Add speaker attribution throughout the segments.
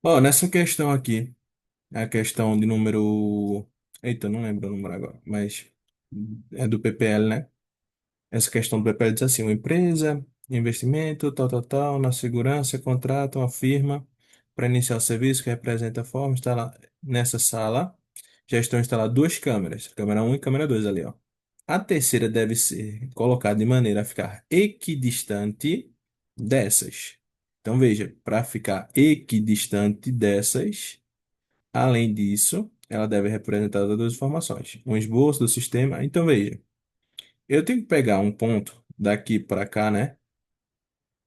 Speaker 1: Ó, nessa questão aqui, a questão de número. Eita, não lembro o número agora, mas é do PPL, né? Essa questão do PPL diz assim: uma empresa, investimento, tal, tal, tal, na segurança, contrata uma firma para iniciar o serviço que representa a forma, está lá nessa sala. Já estão instaladas duas câmeras, câmera um e câmera 2 ali, ó. A terceira deve ser colocada de maneira a ficar equidistante dessas. Então veja, para ficar equidistante dessas, além disso, ela deve representar as duas informações. Um esboço do sistema. Então veja, eu tenho que pegar um ponto daqui para cá, né?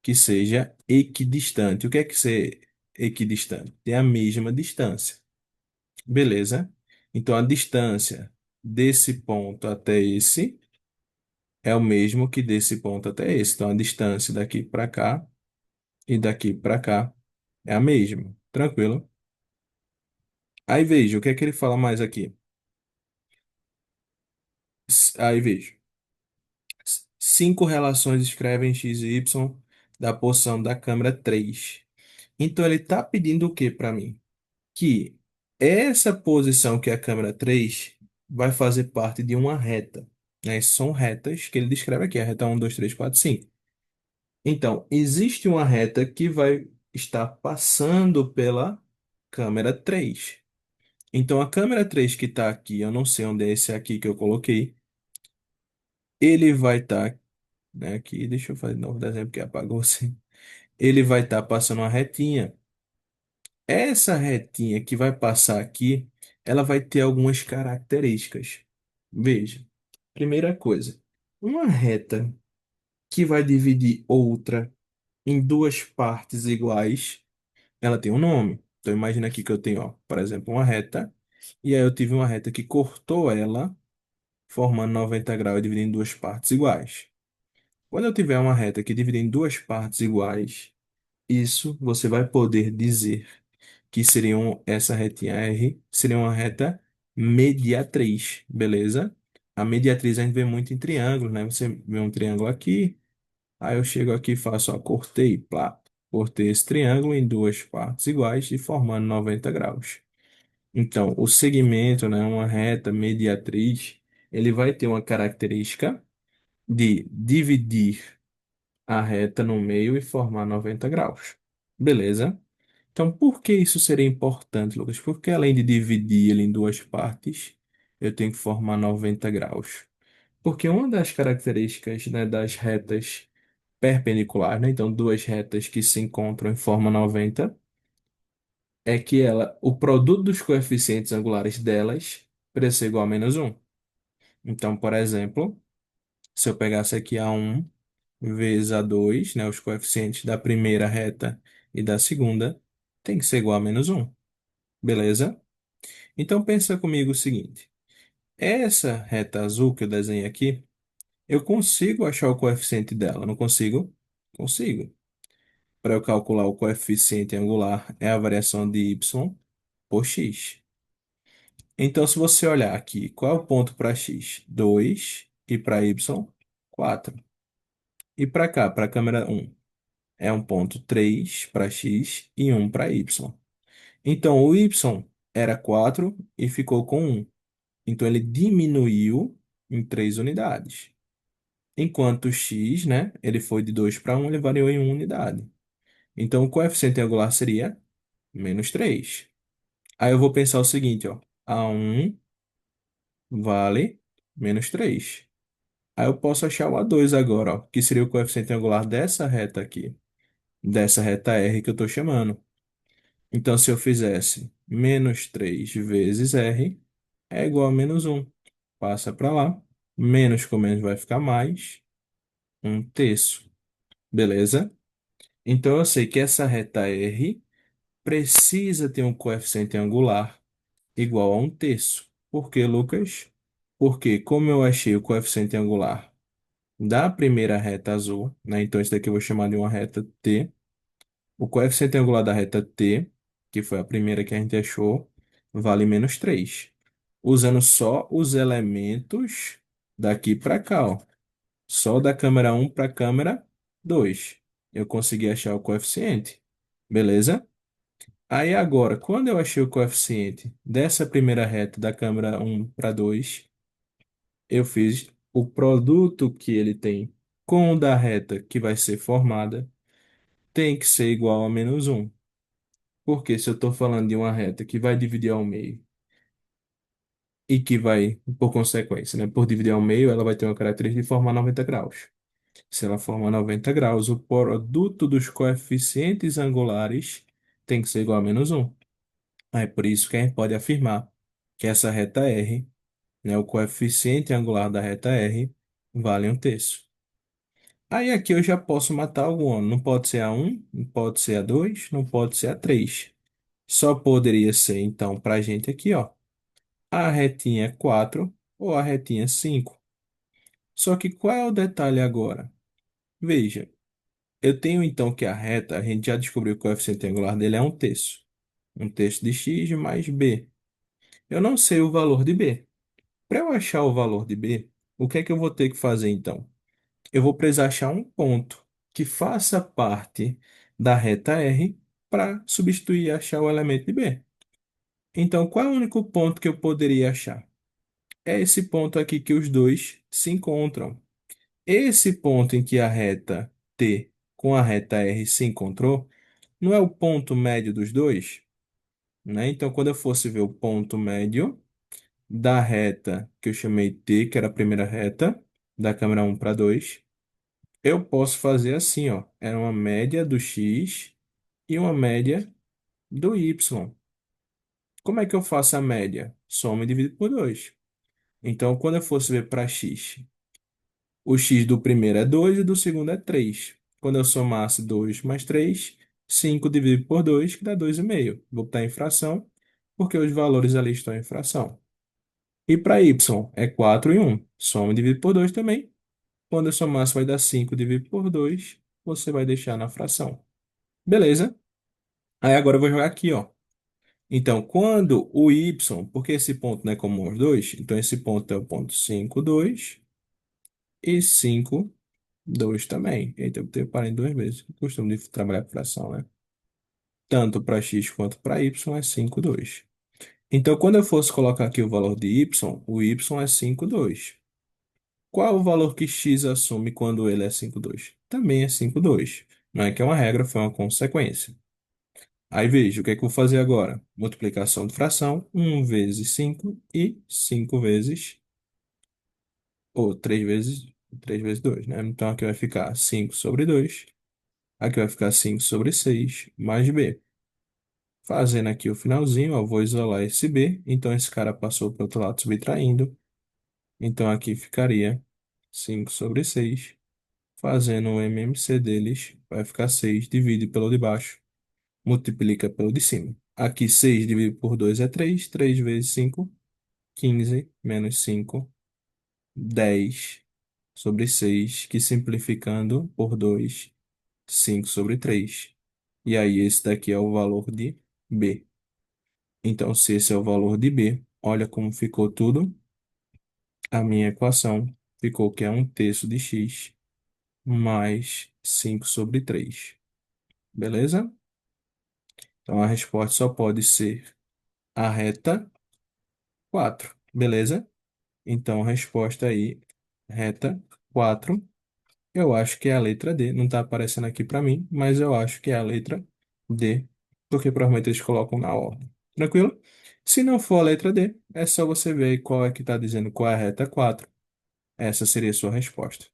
Speaker 1: Que seja equidistante. O que é que ser equidistante? Tem a mesma distância. Beleza? Então a distância desse ponto até esse é o mesmo que desse ponto até esse. Então a distância daqui para cá e daqui para cá é a mesma. Tranquilo? Aí veja, o que é que ele fala mais aqui? Aí veja. Cinco relações escrevem x e y da posição da câmera 3. Então ele está pedindo o que para mim? Que essa posição que é a câmera 3 vai fazer parte de uma reta. Né? São retas que ele descreve aqui, a reta um, 2, 3, 4, 5. Então, existe uma reta que vai estar passando pela câmera 3. Então, a câmera 3 que está aqui, eu não sei onde é esse aqui que eu coloquei, ele vai estar, né, aqui, deixa eu fazer de novo desenho porque apagou assim. Ele vai estar passando uma retinha. Essa retinha que vai passar aqui, ela vai ter algumas características. Veja, primeira coisa, uma reta que vai dividir outra em duas partes iguais, ela tem um nome. Então imagina aqui que eu tenho, ó, por exemplo, uma reta, e aí eu tive uma reta que cortou ela, formando 90 graus e dividindo em duas partes iguais. Quando eu tiver uma reta que divide em duas partes iguais, isso você vai poder dizer que seriam essa retinha R, seria uma reta mediatriz, beleza? A mediatriz a gente vê muito em triângulos, né? Você vê um triângulo aqui, aí eu chego aqui e faço, ó, cortei, plá, cortei esse triângulo em duas partes iguais e formando 90 graus. Então, o segmento, né, uma reta mediatriz, ele vai ter uma característica de dividir a reta no meio e formar 90 graus. Beleza? Então, por que isso seria importante, Lucas? Porque além de dividir ele em duas partes, eu tenho que formar 90 graus. Porque uma das características, né, das retas perpendiculares, né, então duas retas que se encontram em forma 90, é que o produto dos coeficientes angulares delas precisa ser igual a -1. Então, por exemplo, se eu pegasse aqui A1 vezes A2, né, os coeficientes da primeira reta e da segunda, tem que ser igual a -1. Beleza? Então pensa comigo o seguinte: essa reta azul que eu desenhei aqui, eu consigo achar o coeficiente dela, não consigo? Consigo. Para eu calcular o coeficiente angular é a variação de y por x. Então, se você olhar aqui, qual é o ponto para x? 2 e para y, 4. E para cá, para a câmera um, é um ponto 3 para x e um para y. Então, o y era 4 e ficou com 1. Então ele diminuiu em 3 unidades. Enquanto o x, né, ele foi de 2 para 1, ele variou em 1 unidade. Então o coeficiente angular seria -3. Aí eu vou pensar o seguinte, ó, A1 vale -3. Aí eu posso achar o A2 agora, ó, que seria o coeficiente angular dessa reta aqui, dessa reta R que eu estou chamando. Então se eu fizesse -3 vezes R é igual a -1. Passa para lá. Menos com menos vai ficar mais. 1/3. Beleza? Então eu sei que essa reta R precisa ter um coeficiente angular igual a 1/3. Por quê, Lucas? Porque como eu achei o coeficiente angular da primeira reta azul, né? Então isso daqui eu vou chamar de uma reta T. O coeficiente angular da reta T, que foi a primeira que a gente achou, vale -3. Usando só os elementos daqui para cá, ó. Só da câmera um para a câmera 2. Eu consegui achar o coeficiente. Beleza? Aí agora, quando eu achei o coeficiente dessa primeira reta da câmera 1/2, eu fiz o produto que ele tem com o da reta que vai ser formada tem que ser igual a -1. Porque se eu estou falando de uma reta que vai dividir ao meio e que vai, por consequência, né, por dividir ao meio, ela vai ter uma característica de formar 90 graus. Se ela formar 90 graus, o produto dos coeficientes angulares tem que ser igual a -1. É por isso que a gente pode afirmar que essa reta R, né, o coeficiente angular da reta R, vale 1/3. Aí aqui eu já posso matar algum. Não pode ser a 1, não pode ser a 2, não pode ser a 3. Só poderia ser, então, para a gente aqui, ó, a retinha 4 ou a retinha 5. Só que qual é o detalhe agora? Veja, eu tenho então que a reta, a gente já descobriu que o coeficiente angular dele é 1/3. 1/3 de x mais b. Eu não sei o valor de b. Para eu achar o valor de b, o que é que eu vou ter que fazer então? Eu vou precisar achar um ponto que faça parte da reta R para substituir e achar o elemento de b. Então, qual é o único ponto que eu poderia achar? É esse ponto aqui que os dois se encontram. Esse ponto em que a reta T com a reta R se encontrou, não é o ponto médio dos dois, né? Então, quando eu fosse ver o ponto médio da reta que eu chamei T, que era a primeira reta, da câmera 1/2, eu posso fazer assim, ó. É uma média do x e uma média do y. Como é que eu faço a média? Soma e divido por 2. Então, quando eu fosse ver para x, o x do primeiro é 2 e do segundo é 3. Quando eu somasse 2 mais 3, 5 dividido por 2, que dá 2,5. Vou botar em fração, porque os valores ali estão em fração. E para y é 4 e 1. Soma e divide por 2 também. Quando eu somar, vai dar 5 dividido por 2. Você vai deixar na fração. Beleza? Aí agora eu vou jogar aqui, ó. Então, quando o y, porque esse ponto não é comum aos dois, então esse ponto é o ponto 5, 2 e 5, 2 também. Eita, eu tenho parado duas vezes. Eu costumo de trabalhar com fração, né? Tanto para x quanto para y é 5, 2. Então, quando eu fosse colocar aqui o valor de y, o y é 5, 2. Qual o valor que x assume quando ele é 5, 2? Também é 5, 2. Não é que é uma regra, foi uma consequência. Aí veja, o que é que eu vou fazer agora? Multiplicação de fração, 1 vezes 5 e 5 vezes, ou 3 vezes 2, né? Então aqui vai ficar 5 sobre 2, aqui vai ficar 5 sobre 6, mais b. Fazendo aqui o finalzinho, eu vou isolar esse b, então esse cara passou para o outro lado subtraindo, então aqui ficaria 5 sobre 6. Fazendo o MMC deles, vai ficar 6, divide pelo de baixo, multiplica pelo de cima. Aqui 6 dividido por 2 é 3, 3 vezes 5, 15, menos 5, 10 sobre 6, que simplificando por 2, 5 sobre 3. E aí esse daqui é o valor de B. Então, se esse é o valor de B, olha como ficou tudo. A minha equação ficou que é 1/3 de x mais 5 sobre 3. Beleza? Então a resposta só pode ser a reta 4. Beleza? Então a resposta aí, reta 4. Eu acho que é a letra D. Não está aparecendo aqui para mim, mas eu acho que é a letra D, porque provavelmente eles colocam na ordem. Tranquilo? Se não for a letra D, é só você ver qual é que está dizendo qual é a reta 4. Essa seria a sua resposta.